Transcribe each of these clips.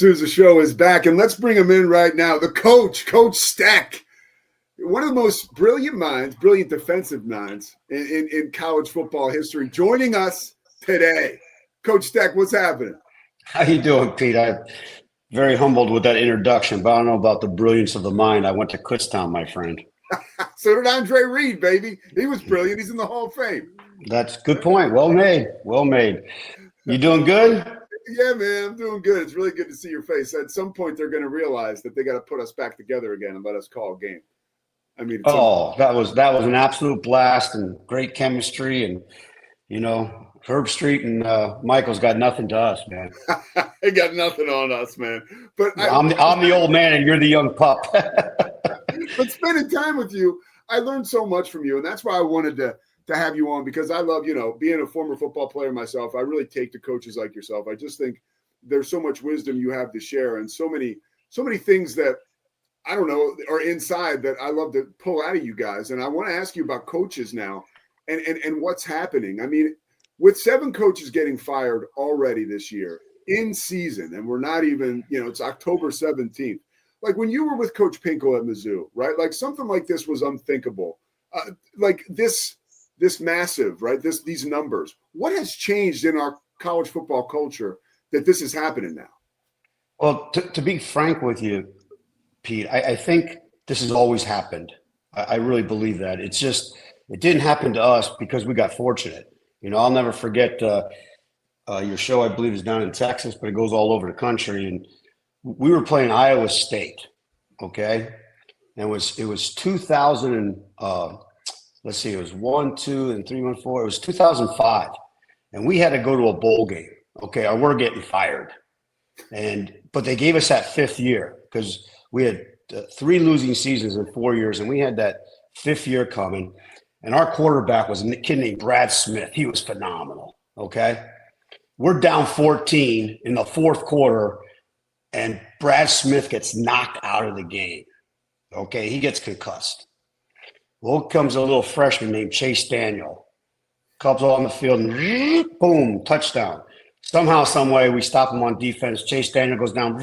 Sousa Show is back, and let's bring him in right now. The coach, Coach Steck, one of the most brilliant minds, brilliant defensive minds in college football history, joining us today. Coach Steck, what's happening? How you doing, Pete? I'm very humbled with that introduction, but I don't know about the brilliance of the mind. I went to Kutztown, my friend. So did Andre Reed, baby. He was brilliant. He's in the Hall of Fame. That's a good point. Well made. Well made. You doing good? Yeah, man, I'm doing good. It's really good to see your face. At some point, they're going to realize that they got to put us back together again and let us call a game. I mean, that was an absolute blast and great chemistry, and Herb Street and Michael's got nothing to us, man. They got nothing on us, man. But I'm the old man, and you're the young pup. But spending time with you, I learned so much from you, and that's why I wanted to have you on, because I love, being a former football player myself. I really take to coaches like yourself. I just think there's so much wisdom you have to share, and so many things that I don't know are inside that I love to pull out of you guys. And I want to ask you about coaches now and what's happening. I mean, with 7 coaches getting fired already this year in season, and we're not even, it's October 17th. Like when you were with Coach Pinkel at Mizzou, right? Like something like this was unthinkable. Like this massive, right? These numbers. What has changed in our college football culture that this is happening now? Well, to be frank with you, Pete, I think this has always happened. I really believe that. It's just, it didn't happen to us because we got fortunate. I'll never forget your show, I believe, is down in Texas, but it goes all over the country. And we were playing Iowa State, okay? And it was 2000 and let's see, it was 1, 2, and 3, 1, 4. It was 2005, and we had to go to a bowl game, okay? Or we're getting fired, but they gave us that 5th year because we had 3 losing seasons in 4 years, and we had that 5th year coming. And our quarterback was a kid named Brad Smith. He was phenomenal, okay? We're down 14 in the 4th quarter, and Brad Smith gets knocked out of the game, okay? He gets concussed. Well, comes a little freshman named Chase Daniel. Comes on the field and boom, touchdown. Somehow, some way, we stop him on defense. Chase Daniel goes down,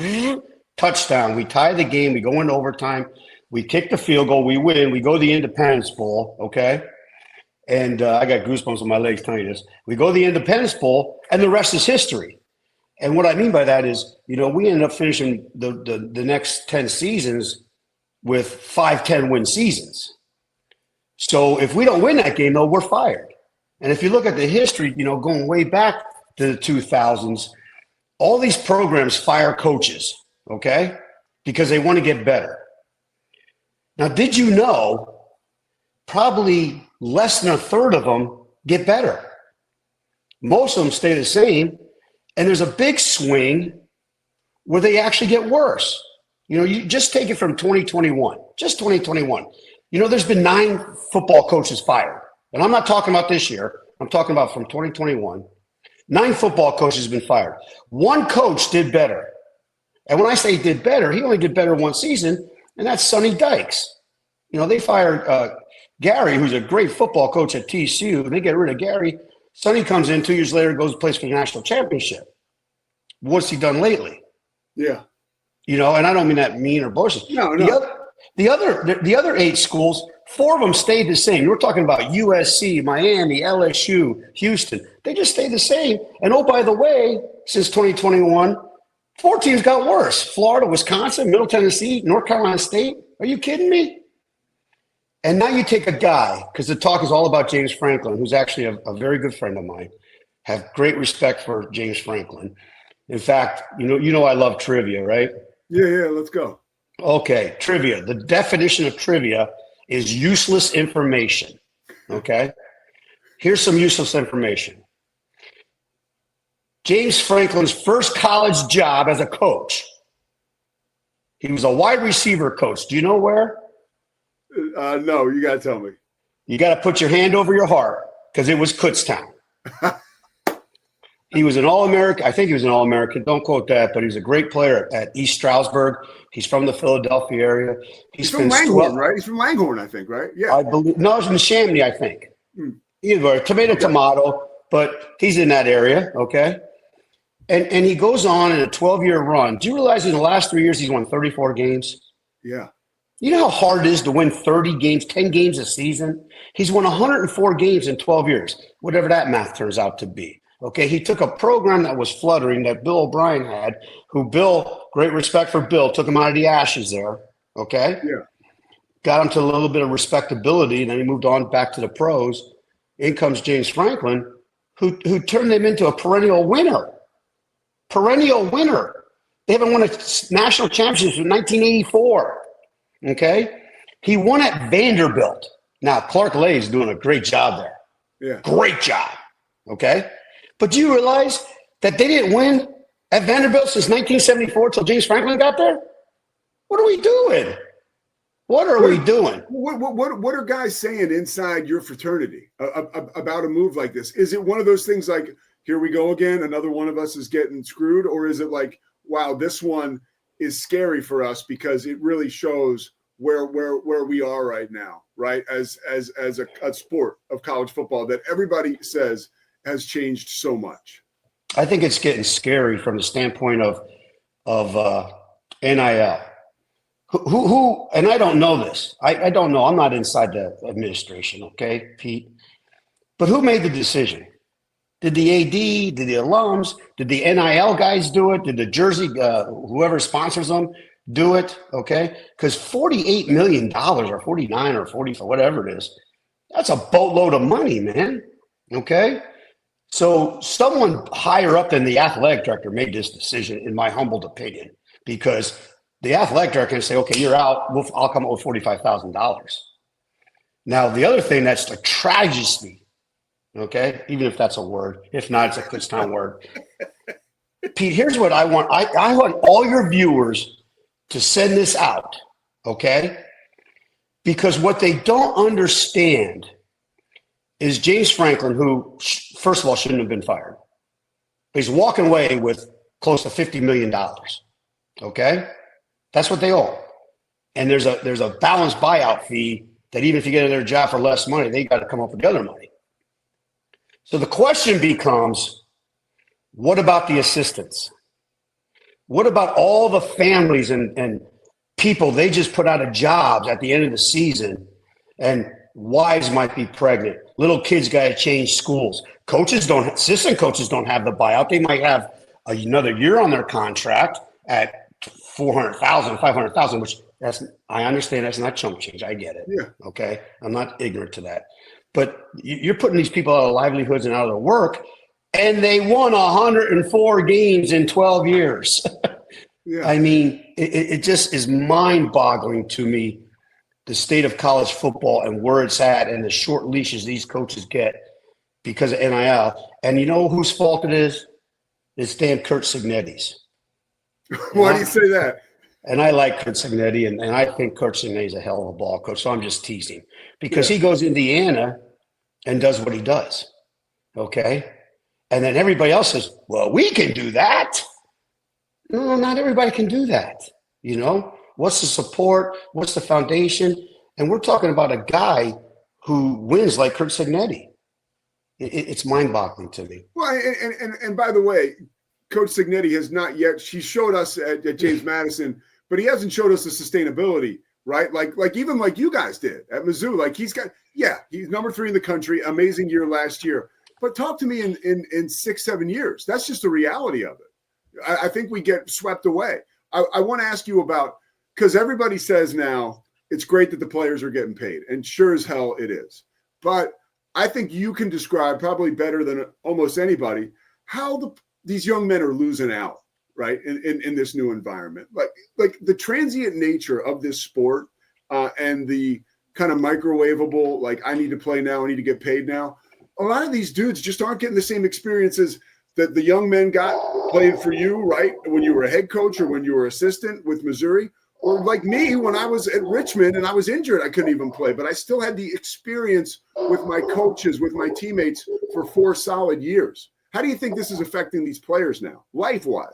touchdown. We tie the game. We go into overtime. We kick the field goal. We win. We go to the Independence Bowl, okay? And I got goosebumps on my legs telling you this. We go to the Independence Bowl, and the rest is history. And what I mean by that is, we ended up finishing the next 10 seasons with 5-10 win seasons. So if we don't win that game, though, we're fired. And if you look at the history, going way back to the 2000s, all these programs fire coaches, okay, because they want to get better. Now, did you know probably less than a third of them get better? Most of them stay the same, and there's a big swing where they actually get worse. You just take it from 2021, just 2021. There's been 9 football coaches fired. And I'm not talking about this year. I'm talking about from 2021. 9 football coaches have been fired. 1 coach did better. And when I say did better, he only did better 1 season, and that's Sonny Dykes. They fired Gary, who's a great football coach at TCU, and they get rid of Gary. Sonny comes in 2 years later, goes to play for the national championship. What's he done lately? Yeah. And I don't mean that mean or bullshit. No. The other 8 schools, 4 of them stayed the same. We're talking about USC, Miami, LSU, Houston. They just stayed the same. And oh, by the way, since 2021, 4 teams got worse. Florida, Wisconsin, Middle Tennessee, North Carolina State. Are you kidding me? And now you take a guy, because the talk is all about James Franklin, who's actually a very good friend of mine. Have great respect for James Franklin. In fact, I love trivia, right? Yeah, let's go. Okay, trivia. The definition of trivia is useless information, okay? Here's some useless information. James Franklin's first college job as a coach. He was a wide receiver coach. Do you know where? No, you got to tell me. You got to put your hand over your heart, because it was Kutztown. He was an All-American. I think he was an All-American. Don't quote that, but he's a great player at East Stroudsburg. He's from the Philadelphia area. He's from Langhorne, right? He's from Langhorne, I think, right? Yeah. I believe. No, he's from Chamonix, I think. Either tomato, but he's in that area, okay? And he goes on in a 12-year run. Do you realize in the last 3 years he's won 34 games? Yeah. You know how hard it is to win 30 games, 10 games a season? He's won 104 games in 12 years, whatever that math turns out to be. Okay, he took a program that was fluttering that Bill O'Brien had, who Bill, great respect for Bill, took him out of the ashes there. Okay? Yeah. Got him to a little bit of respectability, and then he moved on back to the pros. In comes James Franklin, who turned them into a perennial winner. Perennial winner. They haven't won a national championship since 1984. Okay? He won at Vanderbilt. Now, Clark Lay is doing a great job there. Yeah. Great job. Okay? But do you realize that they didn't win at Vanderbilt since 1974 till James Franklin got there? What are we doing? What are we doing? What are guys saying inside your fraternity about a move like this? Is it one of those things like, here we go again, another one of us is getting screwed? Or is it like, wow, this one is scary for us because it really shows where we are right now, right? As a sport of college football that everybody says has changed so much. I think it's getting scary from the standpoint of NIL. Who and I don't know this. I don't know. I'm not inside the administration, okay, Pete? But who made the decision? Did the AD, did the alums, did the NIL guys do it? Did the Jersey, whoever sponsors them, do it? Okay? Because $48 million or 49 or 40, whatever it is, that's a boatload of money, man. Okay? So someone higher up than the athletic director made this decision, in my humbled opinion, because the athletic director can say, okay, you're out. I'll come up with $45,000. Now, the other thing that's a tragedy, okay, even if that's a word. If not, it's a Kutztown word. Pete, here's what I want. I want all your viewers to send this out, okay? Because what they don't understand is James Franklin, who, first of all, shouldn't have been fired. He's walking away with close to $50 million, okay? That's what they owe. And there's a balanced buyout fee that even if you get another job for less money, they got to come up with the other money. So the question becomes, what about the assistants? What about all the families and people they just put out of jobs at the end of the season, and wives might be pregnant, little kids got to change schools. Assistant coaches don't have the buyout. They might have another year on their contract at $400,000, $500,000, which I understand that's not chump change. I get it. Yeah. Okay. I'm not ignorant to that. But you're putting these people out of livelihoods and out of their work, and they won 104 games in 12 years. Yeah. I mean, it just is mind-boggling to me, the state of college football and where it's at and the short leashes these coaches get because of NIL. And you know whose fault it is? It's damn Curt Cignetti's. Why do you say that? And I like Curt Cignetti, and I think Curt Cignetti is a hell of a ball coach, so I'm just teasing. Because he goes to Indiana and does what he does, okay? And then everybody else says, well, we can do that. No, not everybody can do that, you know? What's the support? What's the foundation? And we're talking about a guy who wins like Curt Cignetti. It's mind-boggling to me. Well, and by the way, Coach Cignetti has not yet. She showed us at James Madison, but he hasn't showed us the sustainability, right? Like even like you guys did at Mizzou. Like he's number 3 in the country. Amazing year last year. But talk to me in 6-7 years. That's just the reality of it. I think we get swept away. I want to ask you about, because everybody says now it's great that the players are getting paid, and sure as hell it is. But I think you can describe probably better than almost anybody how these young men are losing out, right, in this new environment. Like the transient nature of this sport and the kind of microwavable, like I need to play now, I need to get paid now. A lot of these dudes just aren't getting the same experiences that the young men got playing for you, right, when you were a head coach or when you were assistant with Missouri. Or like me, when I was at Richmond and I was injured, I couldn't even play, but I still had the experience with my coaches, with my teammates for 4 solid years. How do you think this is affecting these players now, life-wise?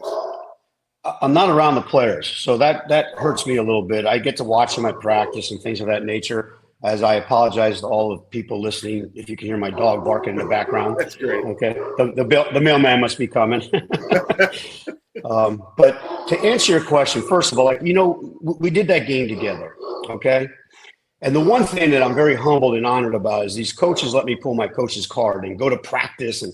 I'm not around the players, so that hurts me a little bit. I get to watch them at practice and things of that nature. as I apologize to all of people listening. If you can hear my dog barking in the background, That's great. Okay, the mailman must be coming. But to answer your question, first of all, we did that game together, okay? And the one thing that I'm very humbled and honored about is these coaches let me pull my coach's card and go to practice and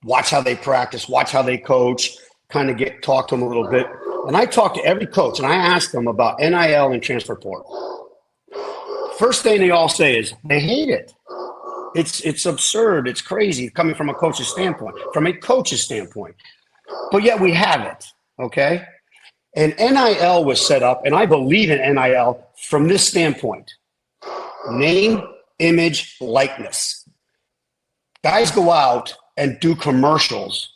watch how they practice, watch how they coach, kind of talk to them a little bit. And I talked to every coach and I asked them about NIL and transfer portal. First thing they all say is they hate it. It's absurd. It's crazy coming from a coach's standpoint, But yet we have it, okay? And NIL was set up, and I believe in NIL from this standpoint. Name, image, likeness. Guys go out and do commercials.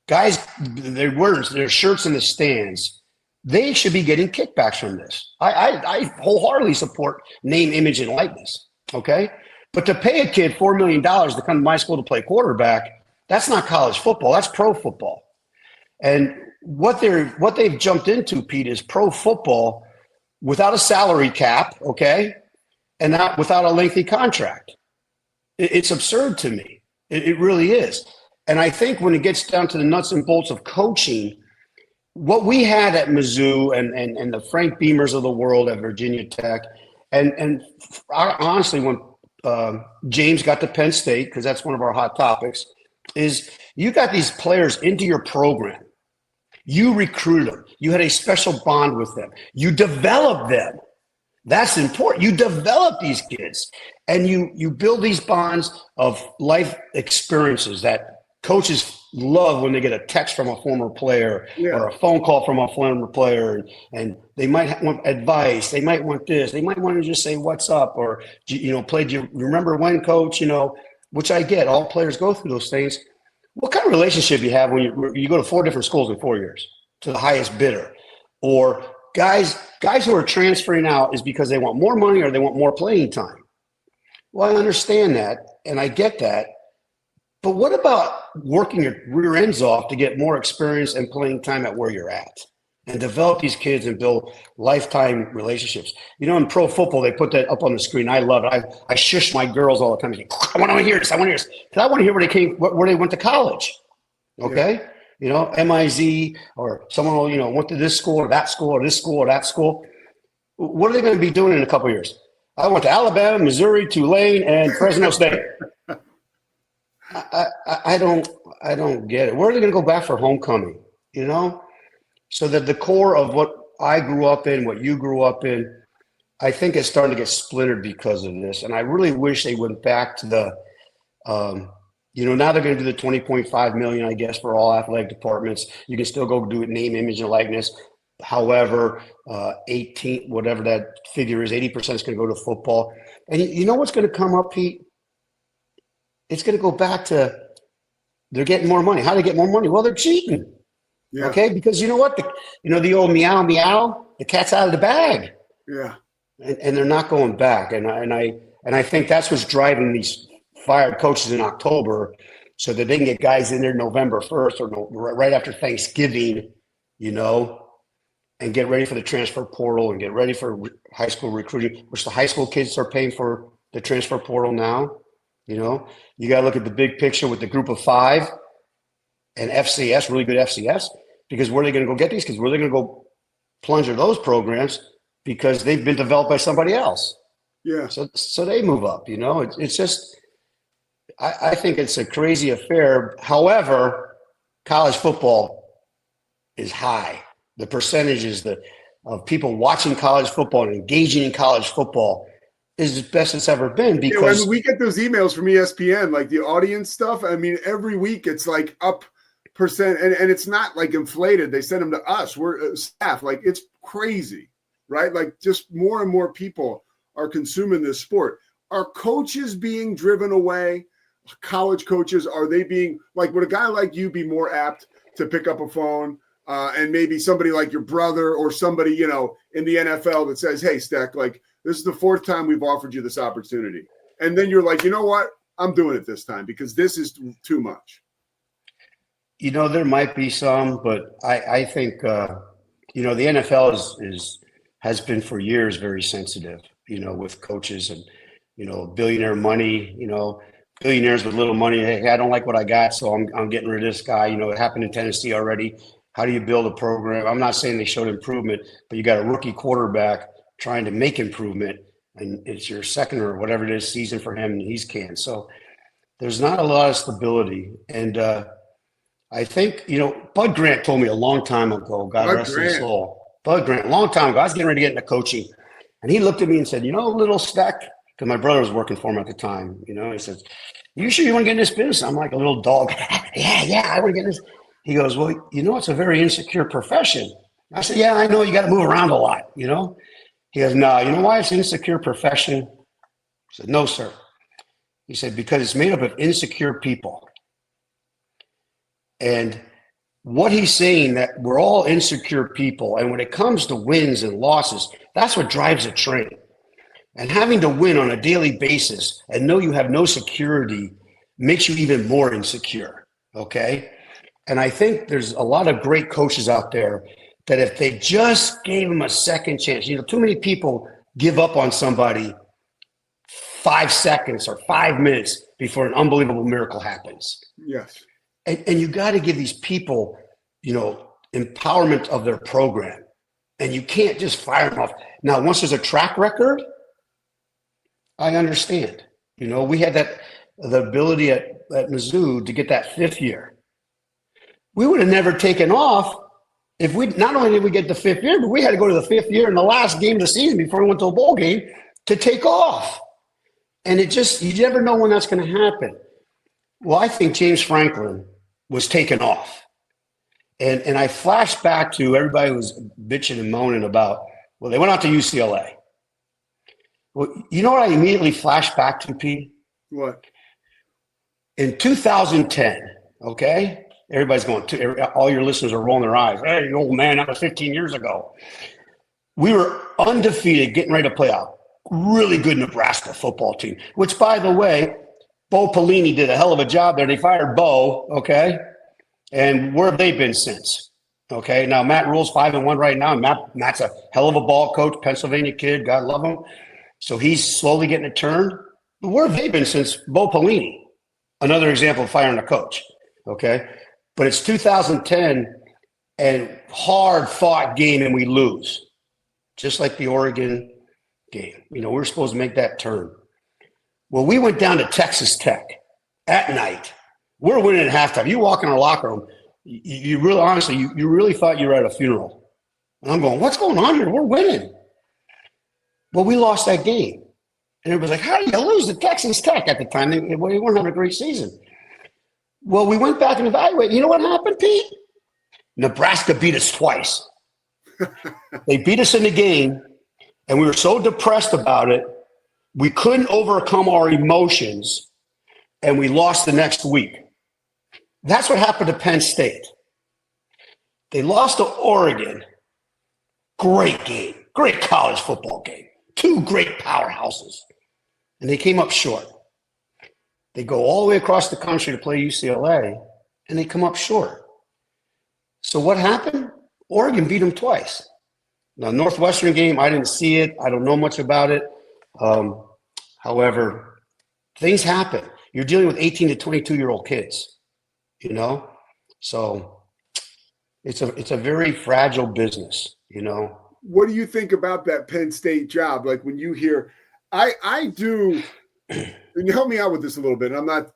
Guys, they wear their shirts in the stands. They should be getting kickbacks from this. I wholeheartedly support name, image, and likeness, okay? But to pay a kid $4 million to come to my school to play quarterback, that's not college football. That's pro football. And what they've jumped into, Pete, is pro football without a salary cap, okay, and not without a lengthy contract. It's absurd to me. It really is. And I think when it gets down to the nuts and bolts of coaching, what we had at Mizzou and the Frank Beamers of the world at Virginia Tech, and honestly, when James got to Penn State, because that's one of our hot topics, is you got these players into your program. You recruited them. You had a special bond with them. You developed them. That's important. You develop these kids, and you build these bonds of life experiences that coaches love when they get a text from a former player or a phone call from a former player, and they might want advice. They might want this. They might want to just say, "What's up?" Or, do you remember when, coach? Which I get. All players go through those things. What kind of relationship you have when you go to 4 different schools in 4 years to the highest bidder? Or guys who are transferring out is because they want more money or they want more playing time. Well, I understand that, and I get that. But what about working your rear ends off to get more experience and playing time at where you're at and develop these kids and build lifetime relationships? In pro football, they put that up on the screen. I love it. I shush my girls all the time. I want to hear this. I want to hear this. Because I want to hear where they went to college. Okay? Yeah. MIZ, or someone will, went to this school or that school or this school or that school. What are they going to be doing in a couple of years? I went to Alabama, Missouri, Tulane, and Fresno State. I don't get it. Where are they going to go back for homecoming? So that the core of what I grew up in, what you grew up in, I think it's starting to get splintered because of this. And I really wish they went back to the, now they're going to do the $20.5 million, I guess, for all athletic departments. You can still go do it name, image, and likeness. However, 18, whatever that figure is, 80% is going to go to football. And you know what's going to come up, Pete? It's going to go back to they're getting more money. How do they get more money? Well, they're cheating. Yeah. Okay, because you know what? The old meow, meow, the cat's out of the bag. Yeah. And they're not going back. And I think that's what's driving these fired coaches in October, so that they can get guys in there November 1st or right after Thanksgiving, and get ready for the transfer portal and get ready for high school recruiting, which the high school kids are paying for the transfer portal now. You got to look at the big picture with the group of 5 and FCS, really good FCS, because where are they going to go get these kids? Where are they going to go plunger those programs? Because they've been developed by somebody else. Yeah. So they move up, it's just, I think it's a crazy affair. However, college football is high. The percentages of people watching college football and engaging in college football is the best it's ever been, because we get those emails from ESPN, like the audience stuff. I mean, every week it's like up percent, and it's not like inflated. They send them to us. We're staff. Like, it's crazy, right? Like, just more and more people are consuming this sport. Are coaches being driven away? College coaches, are they being like, would a guy like you be more apt to pick up a phone and maybe somebody like your brother or somebody, in the NFL that says, "Hey, Steck, like, this is the 4th time we've offered you this opportunity." And then you're like, "You know what? I'm doing it this time because this is too much." There might be some, but I think, the NFL has been for years very sensitive, with coaches. billionaire money, billionaires with little money. Hey, I don't like what I got, so I'm getting rid of this guy. It happened in Tennessee already. How do you build a program? I'm not saying they showed improvement, but you got a rookie quarterback trying to make improvement, and it's your second or whatever it is season for him, and he's canned. So there's not a lot of stability. And I think, Bud Grant told me a long time ago, God rest his soul. Bud Grant, a long time ago, I was getting ready to get into coaching. And he looked at me and said, little Steck, because my brother was working for him at the time. He says, you sure you want to get in this business? I'm like a little dog. yeah, I want to get in this. He goes, well, it's a very insecure profession. I said, yeah, I know. You got to move around a lot, He goes, no, you know why it's an insecure profession? I said, no, sir. He said, because it's made up of insecure people. And what he's saying, that we're all insecure people. And when it comes to wins and losses, that's what drives a train. And having to win on a daily basis and know you have no security makes you even more insecure, okay? And I think there's a lot of great coaches out there that if they just gave them a second chance, too many people give up on somebody 5 seconds or 5 minutes before an unbelievable miracle happens. Yes. And you got to give these people, empowerment of their program. And you can't just fire them off. Now, once there's a track record, I understand. We had the ability at Mizzou to get that 5th year. We would have never taken off if not only did we get the 5th year, but we had to go to the 5th year in the last game of the season before we went to a bowl game to take off. And you never know when that's going to happen. Well, I think James Franklin was taken off. And I flashed back to everybody who was bitching and moaning about, well, they went out to UCLA. Well, you know what I immediately flashed back to, Pete? What? In 2010, okay? Everybody's all your listeners are rolling their eyes. Hey, old man, that was 15 years ago. We were undefeated, getting ready to play a really good Nebraska football team, which, by the way, Bo Pelini did a hell of a job there. They fired Bo, okay? And where have they been since? Okay, now Matt Rule's 5-1 right now. Matt's a hell of a ball coach, Pennsylvania kid, God love him. So he's slowly getting it turned. But where have they been since Bo Pelini? Another example of firing a coach, okay? But it's 2010 and hard-fought game, and we lose, just like the Oregon game. We're supposed to make that turn. Well, we went down to Texas Tech at night. We're winning at halftime. You walk in our locker room, you really, honestly, you really thought you were at a funeral. And I'm going, what's going on here? We're winning. Well, we lost that game. And everybody's like, how do you lose to Texas Tech at the time? They weren't having a great season. Well, we went back and evaluated. You know what happened, Pete? Nebraska beat us twice. They beat us in the game, and we were so depressed about it, we couldn't overcome our emotions, and we lost the next week. That's what happened to Penn State. They lost to Oregon. Great game. Great college football game. 2 great powerhouses. And they came up short. They go all the way across the country to play UCLA, and they come up short. So what happened? Oregon beat them twice. Now, Northwestern game, I didn't see it. I don't know much about it. However, things happen. You're dealing with 18 to 22-year-old kids, So it's a very fragile business, What do you think about that Penn State job? Like when you hear, I do, and you help me out with this a little bit. And I'm not,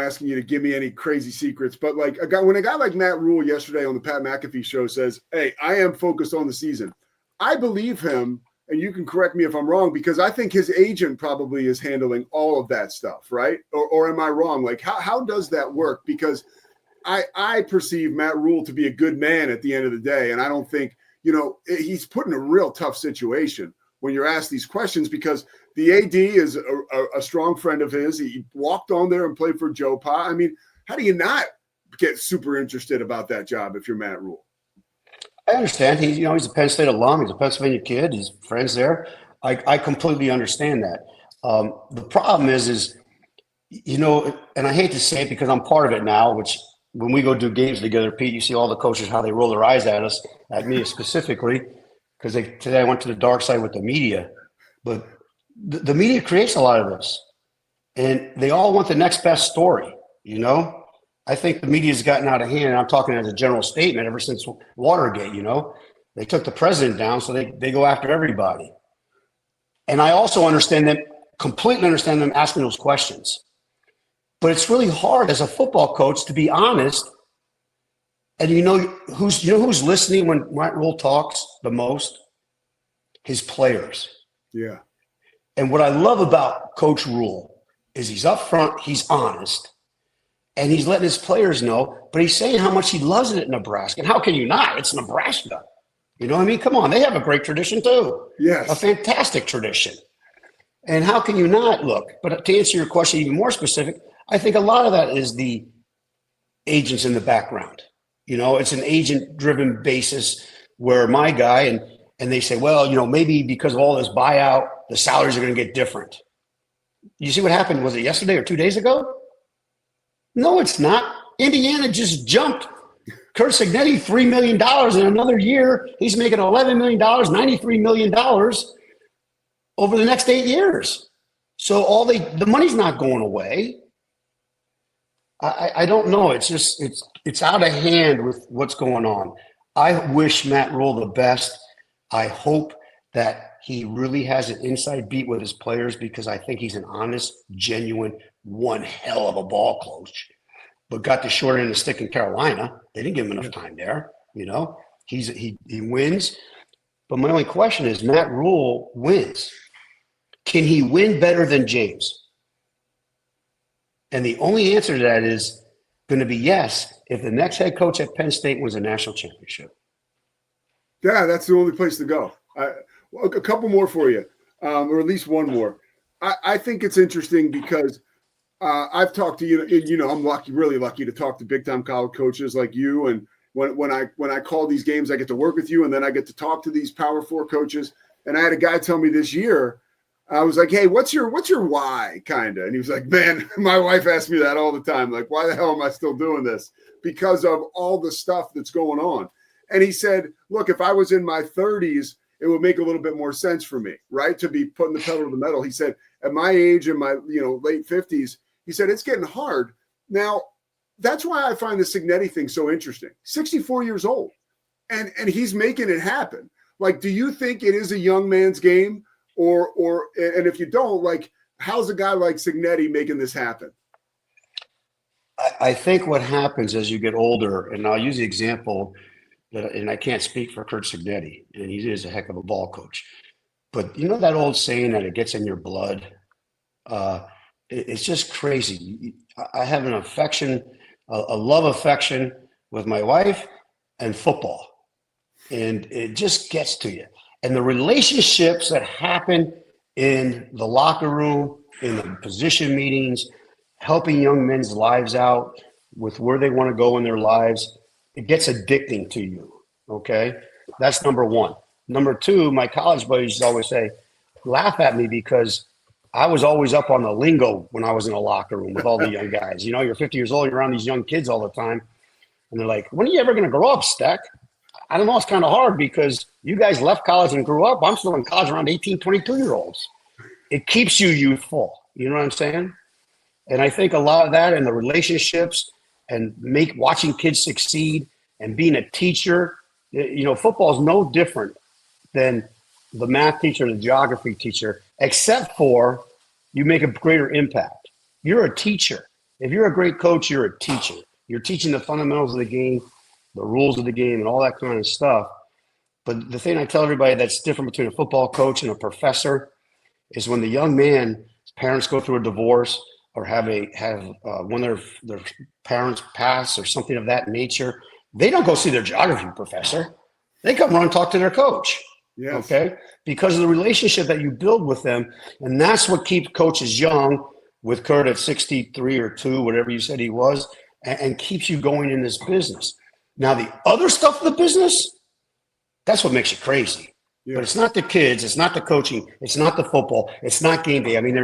asking you to give me any crazy secrets, but like when a guy like Matt Rule yesterday on the Pat McAfee show says, hey, I am focused on the season. I believe him, and you can correct me if I'm wrong, because I think his agent probably is handling all of that stuff, right? Or am I wrong? Like how does that work? Because I perceive Matt Rule to be a good man at the end of the day. And I don't think, he's put in a real tough situation when you're asked these questions, because the AD is a strong friend of his. He walked on there and played for Joe Pa. I mean, how do you not get super interested about that job if you're Matt Rule? I understand. He's a Penn State alum. He's a Pennsylvania kid. He's friends there. I completely understand that. The problem is, and I hate to say it because I'm part of it now, which when we go do games together, Pete, you see all the coaches, how they roll their eyes at us, at me specifically, because today I went to the dark side with the media. But the media creates a lot of this, and they all want the next best story. I think the media's gotten out of hand, and I'm talking as a general statement ever since Watergate. They took the president down, so they go after everybody. And I also completely understand them asking those questions. But it's really hard as a football coach to be honest. And who's listening when Matt Rule talks the most? His players. Yeah. And what I love about Coach Rule is he's upfront, he's honest, and he's letting his players know, but he's saying how much he loves it at Nebraska. And how can you not? It's Nebraska. You know what I mean? Come on, they have a great tradition too. Yes. A fantastic tradition. And how can you not look? But to answer your question even more specific, I think a lot of that is the agents in the background. It's an agent-driven basis where my guy, and they say, well, maybe because of all this buyout, the salaries are going to get different. You see what happened? Was it yesterday or 2 days ago? No, it's not. Indiana just jumped Curt Cignetti $3 million in another year. He's making $11 million, $93 million over the next 8 years. So the money's not going away. I don't know. It's just it's out of hand with what's going on. I wish Matt Rule the best. I hope that he really has an inside beat with his players, because I think he's an honest, genuine, one hell of a ball coach. But got the short end of the stick in Carolina. They didn't give him enough time there. He wins. But my only question is, Matt Rule wins. Can he win better than James? And the only answer to that is going to be yes, if the next head coach at Penn State wins a national championship. Yeah, that's the only place to go. A couple more for you, or at least one more. I think it's interesting because I've talked to I'm really lucky to talk to big time college coaches like you. And when I call these games, I get to work with you, and then I get to talk to these Power 4 coaches. And I had a guy tell me this year, I was like, hey, what's your why, kind of? And he was like, man, my wife asks me that all the time. Like, why the hell am I still doing this? Because of all the stuff that's going on. And he said, look, if I was in my 30s, it would make a little bit more sense for me, right, to be putting the pedal to the metal. He said, at my age, in my late 50s, he said, it's getting hard. Now, that's why I find the Cignetti thing so interesting. 64 years old, and he's making it happen. Like, do you think it is a young man's game? And if you don't, like, how's a guy like Cignetti making this happen? I think what happens as you get older, and I'll use the example, and I can't speak for Curt Cignetti, and he is a heck of a ball coach. But that old saying that it gets in your blood? It's just crazy. I have an affection, a love affection with my wife and football, and it just gets to you. And the relationships that happen in the locker room, in the position meetings, helping young men's lives out with where they want to go in their lives, it gets addicting to you, okay? That's number one. Number two, my college buddies always laugh at me because I was always up on the lingo when I was in a locker room with all the young guys. You're 50 years old, you're around these young kids all the time. And they're like, when are you ever going to grow up, Steck? I don't know, it's kind of hard because you guys left college and grew up. I'm still in college around 18, 22-year-olds. It keeps you youthful. You know what I'm saying? And I think a lot of that and the relationships and watching kids succeed and being a teacher, football is no different than the math teacher, the geography teacher, except for you make a greater impact. You're a teacher. If you're a great coach, you're a teacher. You're teaching the fundamentals of the game, the rules of the game, and all that kind of stuff. But the thing I tell everybody that's different between a football coach and a professor is when the young man's parents go through a divorce or have one of their parents pass or something of that nature, they don't go see their geography professor. They come run and talk to their coach. Yes. Okay? Because of the relationship that you build with them. And that's what keeps coaches young, with Curt at 63 or 2, whatever you said he was, and keeps you going in this business. Now, the other stuff of the business, that's what makes you crazy. Yeah. But it's not the kids. It's not the coaching. It's not the football. It's not game day. I mean,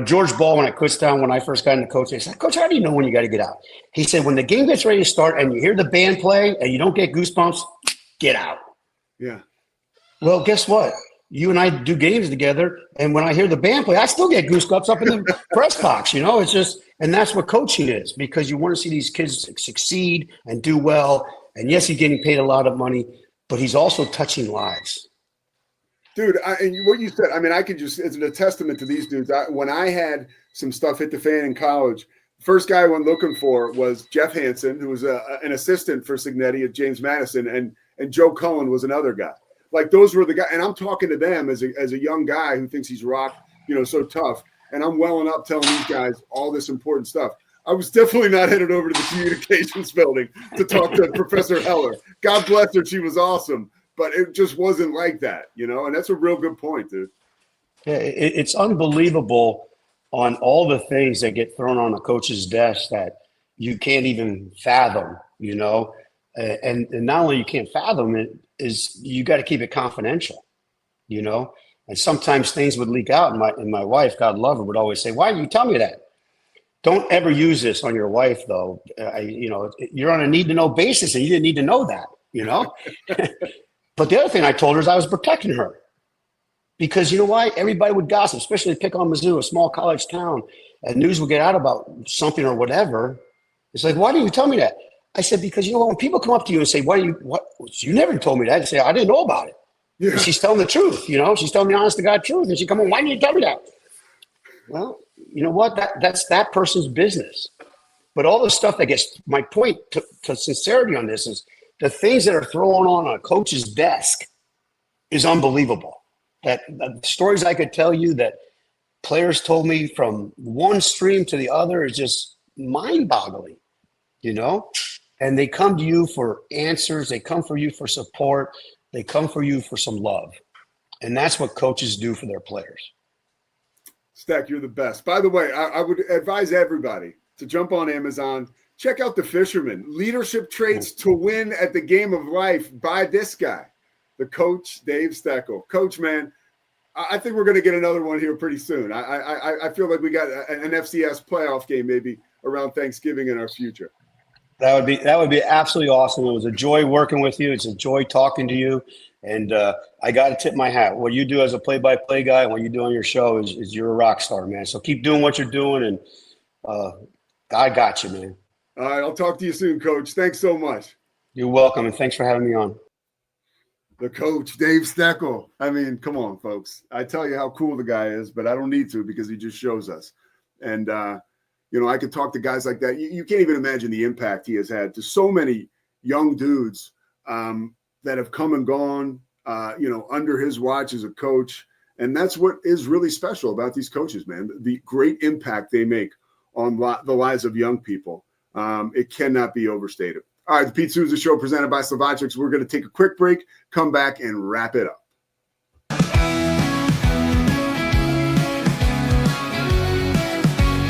George Ball, when I quit down, when I first got into coaching, I said, Coach, how do you know when you got to get out? He said, when the game gets ready to start and you hear the band play and you don't get goosebumps, get out. Yeah. Well, guess what? you and I do games together, and when I hear the band play, I still get goosebumps up in the press box. It's just, and that's what coaching is, because you want to see these kids succeed and do well. And yes, he's getting paid a lot of money, but he's also touching lives. Dude, and what you said, I mean, it's a testament to these dudes. When I had some stuff hit the fan in college, first guy I went looking for was Jeff Hansen, who was an assistant for Signetti at James Madison, and Joe Cullen was another guy. Like, those were the guys, and I'm talking to them as a young guy who thinks he's rock, so tough, and I'm welling up telling these guys all this important stuff. I was definitely not headed over to the communications building to talk to Professor Heller. God bless her, she was awesome, but it just wasn't like that, and that's a real good point, dude. Yeah, it's unbelievable on all the things that get thrown on a coach's desk that you can't even fathom, and not only you can't fathom it, is you got to keep it confidential, and sometimes things would leak out, and my wife, God love her, would always say, why didn't you tell me that? Don't ever use this on your wife, though. You're on a need-to-know basis, and you didn't need to know that, But the other thing I told her is I was protecting her. Because you know why? Everybody would gossip, especially pick on Mizzou, a small college town, and news would get out about something or whatever. It's like, why didn't you tell me that? I said, because when people come up to you and say, you never told me that. You say, I didn't know about it. Yeah. And she's telling the truth, she's telling the honest to God truth. And she come on, why didn't you tell me that? Well, you know what? That's that person's business. But all the stuff that gets, my point to sincerity on this is the things that are thrown on a coach's desk is unbelievable. That the stories I could tell you that players told me from one stream to the other is just mind-boggling, And they come to you for answers. They come for you for support. They come for you for some love. And that's what coaches do for their players. Stack, you're the best. By the way, I would advise everybody to jump on Amazon, check out The Fisherman, Leadership Traits to Win at the Game of Life by this guy, the coach, Dave Stekle. Coach, man, I think we're going to get another one here pretty soon. I feel like we got an FCS playoff game maybe around Thanksgiving in our future. That would be absolutely awesome. It was a joy working with you. It's a joy talking to you. And I got to tip my hat. What you do as a play-by-play guy and what you do on your show is you're a rock star, man. So keep doing what you're doing, and God got you, man. All right, I'll talk to you soon, Coach. Thanks so much. You're welcome, and thanks for having me on. The coach, Dave Stekle. I mean, come on, folks. I tell you how cool the guy is, but I don't need to because he just shows us. And, I could talk to guys like that. You can't even imagine the impact he has had to so many young dudes that have come and gone, under his watch as a coach. And that's what is really special about these coaches, man. The great impact they make on the lives of young people. It cannot be overstated. All right, the Pete Souza Show presented by Slovaceks. We're going to take a quick break, come back, and wrap it up.